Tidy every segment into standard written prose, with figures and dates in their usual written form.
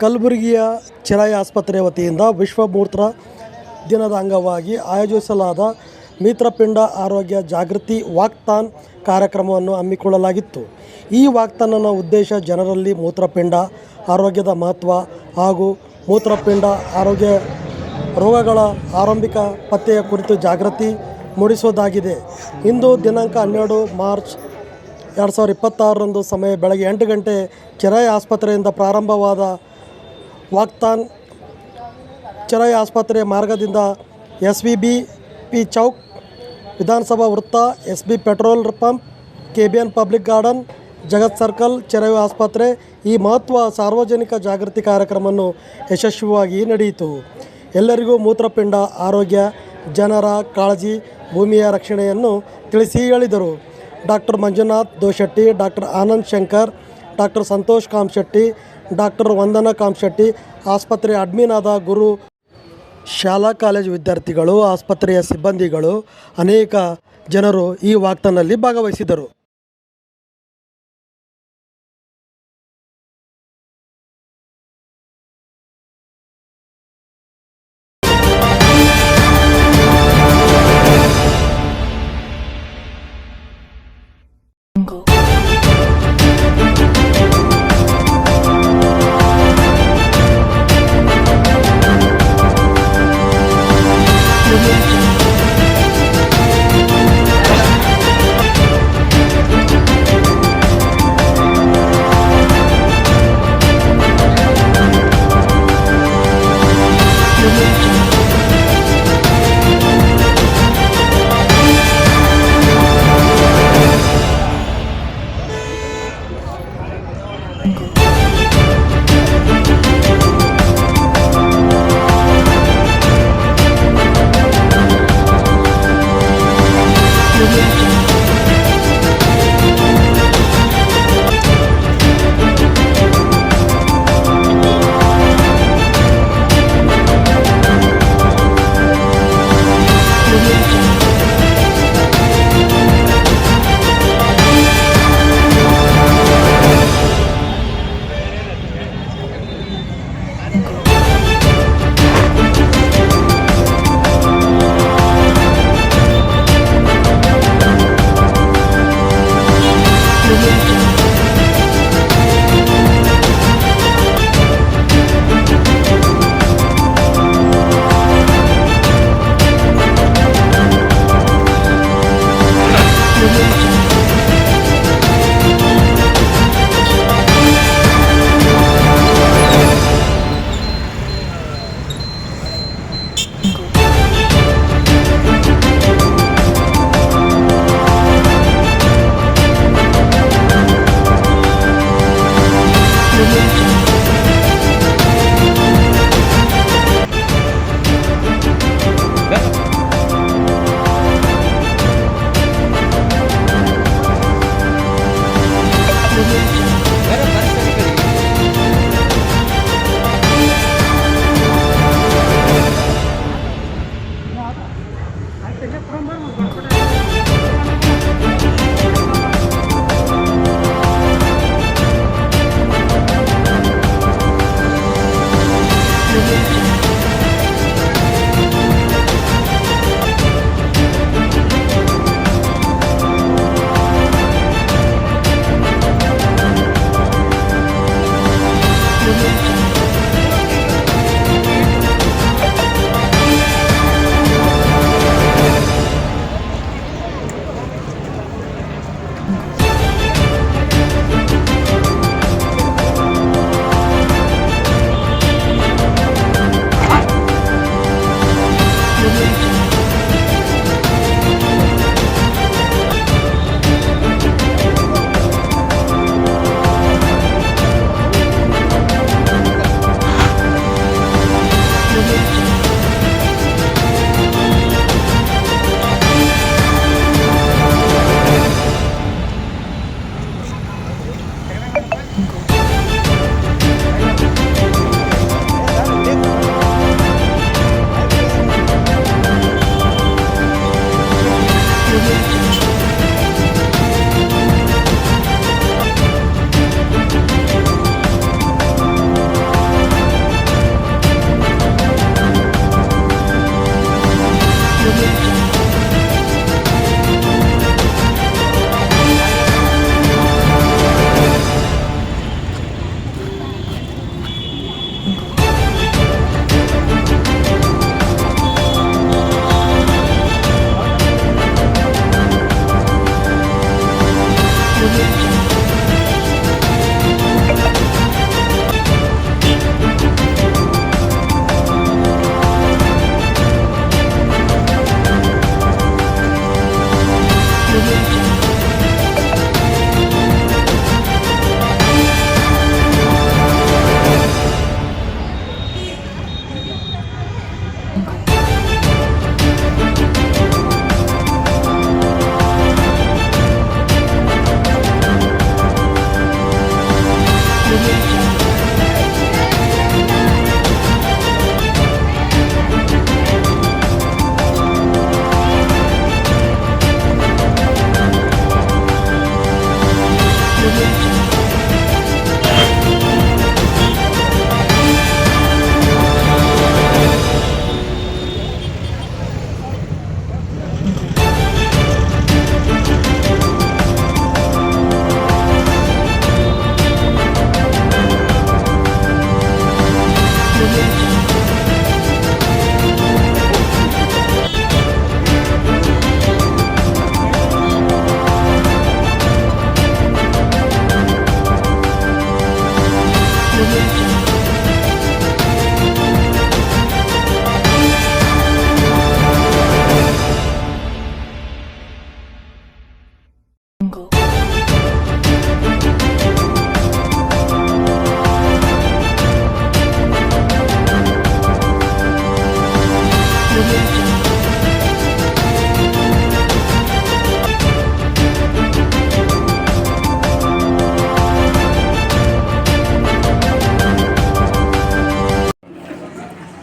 ಕಲಬುರಗಿಯ ಚೆರಾಯಿ ಆಸ್ಪತ್ರೆ ವತಿಯಿಂದ ವಿಶ್ವ ಮೂತ್ರ ದಿನದ ಅಂಗವಾಗಿ ಆಯೋಜಿಸಲಾದ ಮೂತ್ರಪಿಂಡ ಆರೋಗ್ಯ ಜಾಗೃತಿ ವಾಕ್ಥಾನ್ ಕಾರ್ಯಕ್ರಮವನ್ನು ಹಮ್ಮಿಕೊಳ್ಳಲಾಗಿತ್ತು. ಈ ವಾಕ್ಥಾನ್ನ ಉದ್ದೇಶ ಜನರಲ್ಲಿ ಮೂತ್ರಪಿಂಡ ಆರೋಗ್ಯದ ಮಹತ್ವ ಹಾಗೂ ಮೂತ್ರಪಿಂಡ ಆರೋಗ್ಯ ರೋಗಗಳ ಆರಂಭಿಕ ಪತ್ತೆಯ ಕುರಿತು ಜಾಗೃತಿ ಮೂಡಿಸುವುದಾಗಿದೆ. ಇಂದು ದಿನಾಂಕ 12 ಮಾರ್ಚ್ 2026ರಂದು ಸಮಯ ಬೆಳಗ್ಗೆ 8 ಗಂಟೆ ಚೆರಾಯಿ ಆಸ್ಪತ್ರೆಯಿಂದ ಪ್ರಾರಂಭವಾದ ವಾಕ್ಥಾನ್ ಚೆರಾಯಿ ಆಸ್ಪತ್ರೆ ಮಾರ್ಗದಿಂದ SVBP ಚೌಕ್, ವಿಧಾನಸಭಾ ವೃತ್ತ, SB petrol pump, KBN public garden, Jagat circle, Chirayu ಆಸ್ಪತ್ರೆ ಈ ಮಹತ್ವ ಸಾರ್ವಜನಿಕ ಜಾಗೃತಿ ಕಾರ್ಯಕ್ರಮವನ್ನು ಯಶಸ್ವಿಯಾಗಿ ನಡೆಯಿತು. ಎಲ್ಲರಿಗೂ ಮೂತ್ರಪಿಂಡ ಆರೋಗ್ಯ, ಜನರ ಕಾಳಜಿ, ಭೂಮಿಯ ರಕ್ಷಣೆಯನ್ನು ತಿಳಿಸಿ ಹೇಳಿದರು. Doctor Manjunath Doshetti, doctor Anand Shankar, doctor Santosh Kamashetti, doctor Vandana Kamashetti, ಆಸ್ಪತ್ರೆ ಅಡ್ಮಿನ್ ಆದ ಗುರು, ಶಾಲಾ ಕಾಲೇಜು ವಿದ್ಯಾರ್ಥಿಗಳು, ಆಸ್ಪತ್ರೆಯ ಸಿಬ್ಬಂದಿಗಳು, ಅನೇಕ ಜನರು ಈ ವಾಕ್ಥಾನ್ನಲ್ಲಿ ಭಾಗವಹಿಸಿದರು.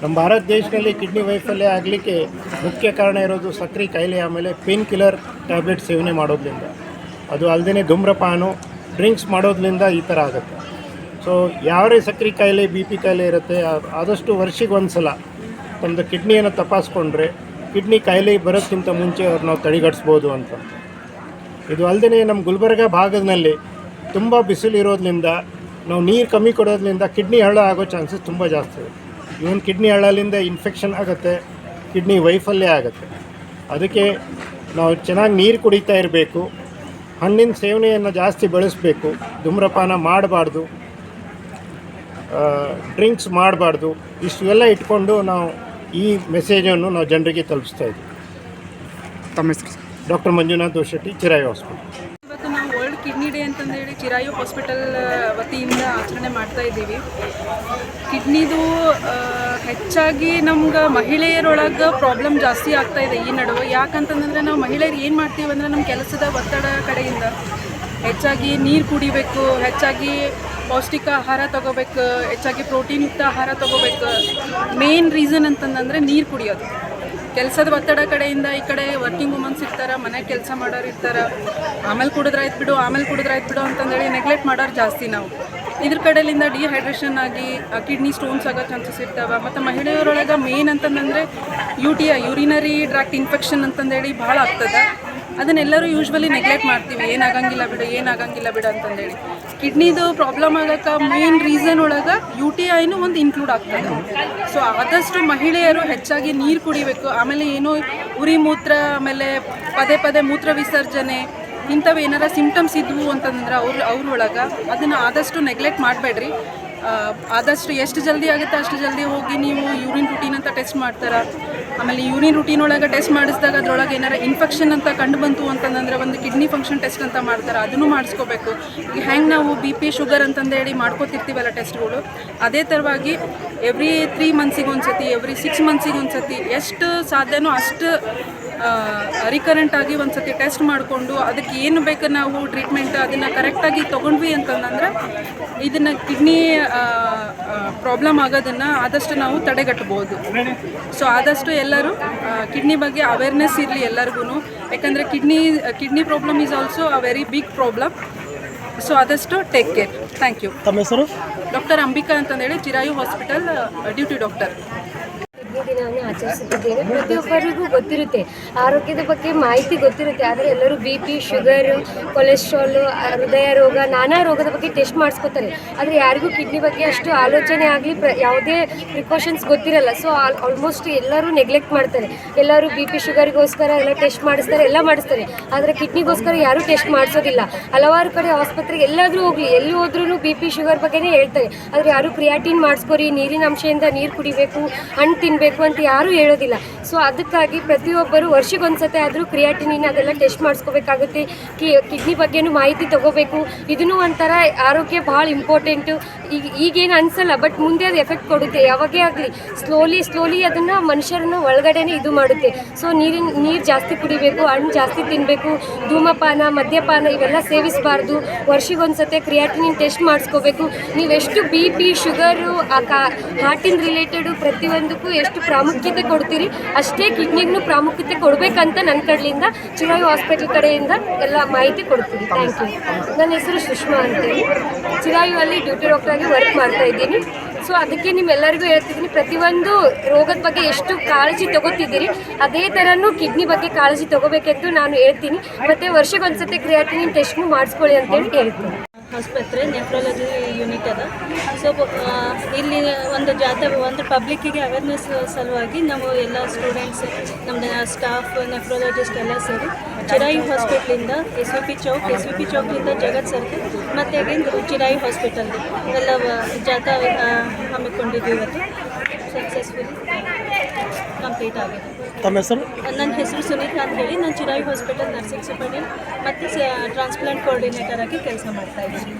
ನಮ್ಮ ಭಾರತ ದೇಶದಲ್ಲಿ ಕಿಡ್ನಿ ವೈಫಲ್ಯ ಆಗಲಿಕ್ಕೆ ಮುಖ್ಯ ಕಾರಣ ಇರೋದು ಸಕ್ಕರೆ ಕಾಯಿಲೆ, ಆಮೇಲೆ ಪೇನ್ ಕಿಲ್ಲರ್ ಟ್ಯಾಬ್ಲೆಟ್ ಸೇವನೆ ಮಾಡೋದ್ರಿಂದ. ಅದು ಅಲ್ಲದೆ ಧೂಮ್ರಪಾನ, ಡ್ರಿಂಕ್ಸ್ ಮಾಡೋದ್ರಿಂದ ಈ ಥರ ಆಗುತ್ತೆ. ಸೊ ಯಾರೇ ಸಕ್ಕರೆ ಕಾಯಿಲೆ, ಬಿ ಪಿ ಕಾಯಿಲೆ ಇರುತ್ತೆ, ಆದಷ್ಟು ವರ್ಷಕ್ಕೆ ಒಂದು ಸಲ ತಮ್ಮದು ಕಿಡ್ನಿಯನ್ನು ತಪಾಸ್ಕೊಂಡ್ರೆ ಕಿಡ್ನಿ ಕಾಯಿಲೆ ಬರೋಕ್ಕಿಂತ ಮುಂಚೆ ಅವ್ರು ನಾವು ತಡೆಗಟ್ಟಿಸ್ಬೋದು ಅಂತ. ಇದು ಅಲ್ಲದೆ ನಮ್ಮ ಗುಲ್ಬರ್ಗ ಭಾಗದಲ್ಲಿ ತುಂಬ ಬಿಸಿಲು ಇರೋದ್ರಿಂದ ನಾವು ನೀರು ಕಮ್ಮಿ ಕೊಡೋದ್ರಿಂದ ಕಿಡ್ನಿ ಹಳ್ಳ ಆಗೋ ಚಾನ್ಸಸ್ ತುಂಬ ಜಾಸ್ತಿ ಇದೆ. ಇವನ್ ಕಿಡ್ನಿ ಹಳ್ಳಲಿಂದ ಇನ್ಫೆಕ್ಷನ್ ಆಗುತ್ತೆ, ಕಿಡ್ನಿ ವೈಫಲ್ಯ ಆಗುತ್ತೆ. ಅದಕ್ಕೆ ನಾವು ಚೆನ್ನಾಗಿ ನೀರು ಕುಡಿತಾ ಇರಬೇಕು, ಹಣ್ಣಿನ ಸೇವನೆಯನ್ನು ಜಾಸ್ತಿ ಬೆಳೆಸಬೇಕು, ಧೂಮ್ರಪಾನ ಮಾಡಬಾರ್ದು, ಡ್ರಿಂಕ್ಸ್ ಮಾಡಬಾರ್ದು. ಇಷ್ಟೆಲ್ಲ ಇಟ್ಕೊಂಡು ನಾವು ಈ ಮೆಸೇಜನ್ನು ನಾವು ಜನರಿಗೆ ತಲುಪಿಸ್ತಾ ಇದ್ದೀವಿ. ತಮ್ಮ ಹೆಸರು? Doctor Manjunath Doshetti, Chirayu hospital. ಇವತ್ತು ನಾವು ವರ್ಲ್ಡ್ ಕಿಡ್ನಿ ಡೇ ಅಂತಂದೇಳಿ ಚಿರಾಯು ಹಾಸ್ಪಿಟಲ್ ವತಿಯಿಂದ ಆಚರಣೆ ಮಾಡ್ತಾ ಇದ್ದೀವಿ. ಕಿಡ್ನಿದು ಹೆಚ್ಚಾಗಿ ನಮ್ಗೆ ಮಹಿಳೆಯರೊಳಗೆ ಪ್ರಾಬ್ಲಮ್ ಜಾಸ್ತಿ ಆಗ್ತಾ ಇದೆ ಈ ನಡುವೆ. ಯಾಕಂತಂದರೆ ನಾವು ಮಹಿಳೆಯರು ಏನು ಮಾಡ್ತೀವಿ ಅಂದರೆ ನಮ್ಮ ಕೆಲಸದ ಒತ್ತಡ ಕಡೆಯಿಂದ ಹೆಚ್ಚಾಗಿ ನೀರು ಕುಡಿಬೇಕು, ಹೆಚ್ಚಾಗಿ ಪೌಷ್ಟಿಕ ಆಹಾರ ತೊಗೋಬೇಕು, ಹೆಚ್ಚಾಗಿ ಪ್ರೋಟೀನ್ಯುಕ್ತ ಆಹಾರ ತೊಗೋಬೇಕು. ಮೇನ್ ರೀಸನ್ ಅಂತಂದರೆ ನೀರು ಕುಡಿಯೋದು. ಕೆಲಸದ ಒತ್ತಡ ಕಡೆಯಿಂದ ಈ ಕಡೆ ವರ್ಕಿಂಗ್ ವುಮನ್ಸ್ ಇರ್ತಾರೆ, ಮನೆ ಕೆಲಸ ಮಾಡೋರು ಇರ್ತಾರೆ, ಆಮೇಲೆ ಕುಡಿದ್ರಾಯ್ತು ಬಿಡು ಅಂತಂದೇಳಿ ನೆಗ್ಲೆಕ್ಟ್ ಮಾಡೋರು ಜಾಸ್ತಿ ನಾವು. ಇದ್ರ ಕಡೆಯಿಂದ ಡಿಹೈಡ್ರೇಷನ್ ಆಗಿ ಕಿಡ್ನಿ ಸ್ಟೋನ್ಸ್ ಆಗೋ ಚಾನ್ಸಸ್ ಇರ್ತಾವೆ. ಮತ್ತು ಮಹಿಳೆಯರೊಳಗೆ ಮೇನ್ ಅಂತಂದರೆ UTI, ಯೂರಿನರಿ ಟ್ರ್ಯಾಕ್ಟ್ ಇನ್ಫೆಕ್ಷನ್ ಅಂತಂದೇಳಿ ಭಾಳ ಆಗ್ತದೆ. ಅದನ್ನೆಲ್ಲರೂ ಯೂಶ್ವಲಿ ನೆಗ್ಲೆಕ್ಟ್ ಮಾಡ್ತೀವಿ, ಏನಾಗಂಗಿಲ್ಲ ಬಿಡು ಅಂತಂದೇಳಿ. ಕಿಡ್ನಿದು ಪ್ರಾಬ್ಲಮ್ ಆಗೋಕ್ಕೆ ಮೇನ್ ರೀಸನ್ ಒಳಗೆ UTIನೂ ಒಂದು ಇನ್ಕ್ಲೂಡ್ ಆಗ್ತದೆ. ಸೊ ಆದಷ್ಟು ಮಹಿಳೆಯರು ಹೆಚ್ಚಾಗಿ ನೀರು ಕುಡಿಬೇಕು. ಆಮೇಲೆ ಏನೋ ಉರಿ ಮೂತ್ರ, ಆಮೇಲೆ ಪದೇ ಮೂತ್ರ ವಿಸರ್ಜನೆ, ಇಂಥವು ಏನಾರ ಸಿಮ್ಟಮ್ಸ್ ಇದ್ವು ಅಂತಂದ್ರೆ ಅವ್ರೊಳಗೆ ಅದನ್ನು ಆದಷ್ಟು ನೆಗ್ಲೆಕ್ಟ್ ಮಾಡಬೇಡ್ರಿ. ಆದಷ್ಟು ಎಷ್ಟು ಜಲ್ದಿ ಆಗುತ್ತೆ ಅಷ್ಟು ಜಲ್ದಿ ಹೋಗಿ ನೀವು ಯೂರಿನ್ ರೂಟೀನ್ ಅಂತ ಟೆಸ್ಟ್ ಮಾಡ್ತಾರೆ. ಆಮೇಲೆ ಯೂರಿನ್ ರೂಟೀನ್ ಒಳಗೆ ಟೆಸ್ಟ್ ಮಾಡಿಸಿದಾಗ ಅದರೊಳಗೆ ಏನಾರ ಇನ್ಫೆಕ್ಷನ್ ಅಂತ ಕಂಡು ಬಂತು ಅಂತಂದರೆ ಒಂದು ಕಿಡ್ನಿ ಫಂಕ್ಷನ್ ಟೆಸ್ಟ್ ಅಂತ ಮಾಡ್ತಾರೆ, ಅದನ್ನು ಮಾಡಿಸ್ಕೋಬೇಕು. ಈಗ ಹೆಂಗೆ ನಾವು BP, ಶುಗರ್ ಅಂತಂದೇಳಿ ಮಾಡ್ಕೋತಿರ್ತೀವಲ್ಲ ಟೆಸ್ಟ್ಗಳು, ಅದೇ ಥರವಾಗಿ ಎವ್ರಿ 3 ಮಂತ್ಸಿಗೆ ಒಂದು ಸತಿ, ಎವ್ರಿ 6 ಮಂತ್ಸಿಗೆ ಒಂದು ಸತಿ, ಎಷ್ಟು ಸಾಧ್ಯನೋ ಅಷ್ಟು ರಿಕರೆಂಟ್ ಆಗಿ ಒಂದು ಸತಿ ಟೆಸ್ಟ್ ಮಾಡಿಕೊಂಡು ಅದಕ್ಕೆ ಏನು ಬೇಕು ನಾವು ಟ್ರೀಟ್ಮೆಂಟ್ ಅದನ್ನು ಕರೆಕ್ಟಾಗಿ ತೊಗೊಂಡ್ವಿ ಅಂತಂದ್ರೆ ಇದನ್ನು ಕಿಡ್ನಿ ಪ್ರಾಬ್ಲಮ್ ಆಗೋದನ್ನು ಆದಷ್ಟು ನಾವು ತಡೆಗಟ್ಟಬಹುದು. ಸೊ ಆದಷ್ಟು ಎಲ್ಲರೂ ಕಿಡ್ನಿ ಬಗ್ಗೆ ಅವೇರ್ನೆಸ್ ಇರಲಿ ಎಲ್ಲರಿಗೂ. ಯಾಕಂದರೆ kidney problem is also a very big problem. So ಆದಷ್ಟು ಟೇಕ್ ಕೇರ್. Thank you. ತಮ್ಮ ಹೆಸರು? ಡಾಕ್ಟರ್ ಅಂಬಿಕಾ ಅಂತಂದೇಳಿ, Chirayu hospital duty doctor. Kidney ದಿನವನ್ನು ಆಚರಿಸುತ್ತಿದ್ದೇವೆ. ಪ್ರತಿಯೊಬ್ಬರಿಗೂ ಗೊತ್ತಿರುತ್ತೆ, ಆರೋಗ್ಯದ ಬಗ್ಗೆ ಮಾಹಿತಿ ಗೊತ್ತಿರುತ್ತೆ. ಆದರೆ ಎಲ್ಲರೂ BP, ಶುಗರು, ಕೊಲೆಸ್ಟ್ರಾಲು, ಹೃದಯ ರೋಗ, ನಾನಾ ರೋಗದ ಬಗ್ಗೆ ಟೆಸ್ಟ್ ಮಾಡಿಸ್ಕೋತಾರೆ. ಆದರೆ ಯಾರಿಗೂ ಕಿಡ್ನಿ ಬಗ್ಗೆ ಅಷ್ಟು ಆಲೋಚನೆ ಆಗಲಿ ಯಾವುದೇ ಪ್ರಿಕಾಷನ್ಸ್ ಗೊತ್ತಿರಲ್ಲ. ಸೊ ಆಲ್ಮೋಸ್ಟ್ ಎಲ್ಲರೂ ನೆಗ್ಲೆಕ್ಟ್ ಮಾಡ್ತಾರೆ. ಎಲ್ಲರೂ BP, ಶುಗರಿಗೋಸ್ಕರ ಎಲ್ಲ ಟೆಸ್ಟ್ ಮಾಡಿಸ್ತಾರೆ, ಎಲ್ಲ ಮಾಡಿಸ್ತಾರೆ. ಆದರೆ ಕಿಡ್ನಿಗೋಸ್ಕರ ಯಾರೂ ಟೆಸ್ಟ್ ಮಾಡಿಸೋದಿಲ್ಲ. ಹಲವಾರು ಕಡೆ ಆಸ್ಪತ್ರೆಗೆ ಎಲ್ಲಾದರೂ ಹೋಗಲಿ, ಎಲ್ಲಿ ಹೋದ್ರೂ BP, ಶುಗರ್ ಬಗ್ಗೆನೇ ಹೇಳ್ತಾರೆ. ಆದರೆ ಯಾರು ಕ್ರಿಯಾಟಿನ್ ಮಾಡಿಸ್ಕೊರಿ, ನೀರಿನ ಅಂಶದಿಂದ ನೀರು ಕುಡಿಬೇಕು, ಹಣ್ಣು ತಿನ್ನಬೇಕು ಅಂತ ಯಾರೂ ಹೇಳೋದಿಲ್ಲ. ಸೊ ಅದಕ್ಕಾಗಿ ಪ್ರತಿಯೊಬ್ಬರು ವರ್ಷಕ್ಕೊಂದ್ಸತಿ ಆದರೂ ಕ್ರಿಯಾಟಿನಿನ ಅದೆಲ್ಲ ಟೆಸ್ಟ್ ಮಾಡಿಸ್ಕೋಬೇಕಾಗುತ್ತೆ. ಕಿಡ್ನಿ ಬಗ್ಗೆನೂ ಮಾಹಿತಿ ತೊಗೋಬೇಕು. ಇದನ್ನು ಒಂಥರ ಆರೋಗ್ಯ ಭಾಳ ಇಂಪಾರ್ಟೆಂಟು. ಈಗೇನು ಅನಿಸಲ್ಲ, ಬಟ್ ಮುಂದೆ ಅದು ಎಫೆಕ್ಟ್ ಕೊಡುತ್ತೆ. ಯಾವಾಗೇ ಆಗಲಿ ಸ್ಲೋಲಿ ಅದನ್ನು ಮನುಷ್ಯರನ್ನು ಒಳಗಡೆನೇ ಇದು ಮಾಡುತ್ತೆ. ಸೊ ನೀರು ಜಾಸ್ತಿ ಕುಡಿಬೇಕು, ಹಣ್ಣು ಜಾಸ್ತಿ ತಿನ್ನಬೇಕು, ಧೂಮಪಾನ, ಮದ್ಯಪಾನ ಇವೆಲ್ಲ ಸೇವಿಸಬಾರ್ದು. ವರ್ಷಕ್ಕೊಂದ್ಸತಿ ಕ್ರಿಯಾಟಿನಿನ್ ಟೆಸ್ಟ್ ಮಾಡಿಸ್ಕೋಬೇಕು. ನೀವೆಷ್ಟು BP, ಶುಗರು, ಹಾರ್ಟಿನ ರಿಲೇಟೆಡು ಪ್ರತಿಯೊಂದಕ್ಕೂ ಎಷ್ಟು ಪ್ರಾಮುಖ್ಯತೆ ಕೊಡ್ತೀರಿ ಅಷ್ಟೇ ಕಿಡ್ನಿಗೂ ಪ್ರಾಮುಖ್ಯತೆ ಕೊಡಬೇಕಂತ ನನ್ನ ಕಡೆಯಿಂದ ಚಿರಾಯು ಹಾಸ್ಪಿಟಲ್ ಕಡೆಯಿಂದ ಎಲ್ಲ ಮಾಹಿತಿ ಕೊಡ್ತೀನಿ. Thank you. ನನ್ನ ಹೆಸರು ಸುಷ್ಮಾ ಅಂತೇಳಿ, ಚಿರಾಯು ಅಲ್ಲಿ ಡ್ಯೂಟಿ ಡಾಕ್ಟರ್ ಆಗಿ ವರ್ಕ್ ಮಾಡ್ತಾ ಇದ್ದೀನಿ. ಸೊ ಅದಕ್ಕೆ ನಿಮ್ಮೆಲ್ಲರಿಗೂ ಹೇಳ್ತಿದ್ದೀನಿ, ಪ್ರತಿಯೊಂದು ರೋಗದ ಬಗ್ಗೆ ಎಷ್ಟು ಕಾಳಜಿ ತೊಗೋತಿದ್ದೀರಿ ಅದೇ ಥರನೂ ಕಿಡ್ನಿ ಬಗ್ಗೆ ಕಾಳಜಿ ತೊಗೋಬೇಕೆಂದು ನಾನು ಹೇಳ್ತೀನಿ. ಮತ್ತು ವರ್ಷಕ್ಕೊಂದ್ಸತಿ ಕ್ರಿಯಾಟಿನಿನ್ ಟೆಸ್ಟ್ನು ಮಾಡಿಸ್ಕೊಳ್ಳಿ ಅಂತೇಳಿ ಹೇಳ್ತೀನಿ. ಆಸ್ಪತ್ರೆ ನೆಫ್ರಾಲಜಿ ಯೂನಿಟ್ ಅದ. ಸೊ ಇಲ್ಲಿ ಒಂದು ಒಂದು ಪಬ್ಲಿಕ್ಕಿಗೆ ಅವೇರ್ನೆಸ್ ಸಲುವಾಗಿ ನಾವು ಎಲ್ಲ ಸ್ಟೂಡೆಂಟ್ಸ್, ನಮ್ಮ ಸ್ಟಾಫ್, ನೆಫ್ರಾಲಜಿಸ್ಟ್ ಎಲ್ಲ ಸೇರಿ ಚಿರಾಯು ಹಾಸ್ಪಿಟ್ಲಿಂದ SVP ಚೌಕ್ಲಿಂದ ಜಗತ್ ಸರ್ಕಲ್ ಮತ್ತು ಅಗೇನ್ ಚಿರಾಯು ಹಾಸ್ಪಿಟಲ್ ಎಲ್ಲ ಜಾಥಾ ಹಮ್ಮಿಕೊಂಡಿದ್ದೀವಿ. ಇವತ್ತು ಸಕ್ಸಸ್ಫುಲಿ ಕಂಪ್ಲೀಟ್ ಆಗಿದೆ. ತಮ್ಮ ಹೆಸರು? ನನ್ನ ಹೆಸರು ಸುನೀತಾ ಅಂತ ಹೇಳಿ, ನಾನು ಚಿರಾಯು ಹಾಸ್ಪಿಟಲ್ ನರ್ಸಿಂಗ್ ಸೂಪರ್ಡೆಂಟ್ ಮತ್ತು ಟ್ರಾನ್ಸ್ಪ್ಲಾಂಟ್ ಕೋಆರ್ಡಿನೇಟರ್ ಆಗಿ ಕೆಲಸ ಮಾಡ್ತಾಯಿದ್ದೀನಿ.